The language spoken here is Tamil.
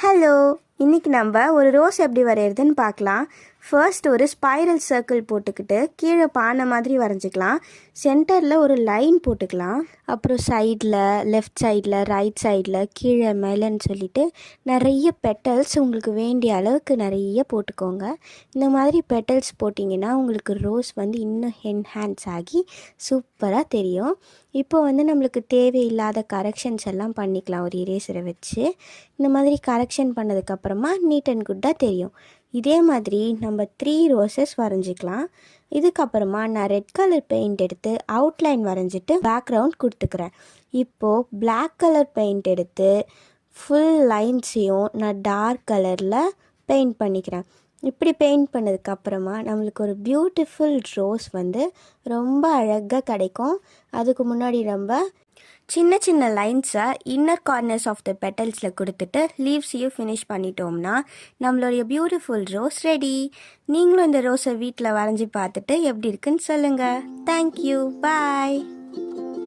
ஹலோ, இன்றைக்கி நம்ம ஒரு ரோஸ் எப்படி வரைகிறதுன்னு பார்க்கலாம். ஃபர்ஸ்ட் ஒரு ஸ்பைரல் சர்க்கிள் போட்டுக்கிட்டு கீழே பானை மாதிரி வரைஞ்சிக்கலாம். சென்டரில் ஒரு லைன் போட்டுக்கலாம். அப்புறம் சைடில், லெஃப்ட் சைடில், ரைட் சைடில், கீழே மேலேன்னு சொல்லிட்டு நிறைய பெட்டல்ஸ் உங்களுக்கு வேண்டிய அளவுக்கு நிறைய போட்டுக்கோங்க. இந்த மாதிரி பெட்டல்ஸ் போட்டிங்கன்னா உங்களுக்கு ரோஸ் இன்னும் என்ஹான்ஸ் ஆகி சூப்பராக தெரியும். இப்போ நம்மளுக்கு தேவையில்லாத கரெக்ஷன்ஸ் எல்லாம் பண்ணிக்கலாம் ஒரு இரேசரை வச்சு. இந்த மாதிரி கரெக்ஷன் பண்ணதுக்கப்புறமா நீட் அண்ட் குட்டாக தெரியும். இதே மாதிரி நம்ம 3 ரோசஸ் வரைஞ்சிக்கலாம். இதுக்கப்புறமா நான் ரெட் கலர் பெயிண்ட் எடுத்து அவுட்லைன் வரைஞ்சிட்டு பேக்ரவுண்ட் கொடுத்துக்கிறேன். இப்போது பிளாக் கலர் பெயிண்ட் எடுத்து ஃபுல் லைன்ஸையும் நான் டார்க் கலரில் பெயிண்ட் பண்ணிக்கிறேன். இப்படி பெயிண்ட் பண்ணதுக்கப்புறமா நம்மளுக்கு ஒரு பியூட்டிஃபுல் ரோஸ் ரொம்ப அழகாக கிடைக்கும். அதுக்கு முன்னாடி நம்ம சின்ன சின்ன லைன்ஸை இன்னர் கார்னர்ஸ் ஆஃப் த பெட்டல்ஸில் கொடுத்துட்டு லீவ்ஸையும் ஃபினிஷ் பண்ணிட்டோம்னா நம்மளுடைய பியூட்டிஃபுல் ரோஸ் ரெடி. நீங்களும் இந்த ரோஸை வீட்டில் வரைஞ்சி பார்த்துட்டு எப்படி இருக்குன்னு சொல்லுங்கள். தேங்க்யூ, பாய்.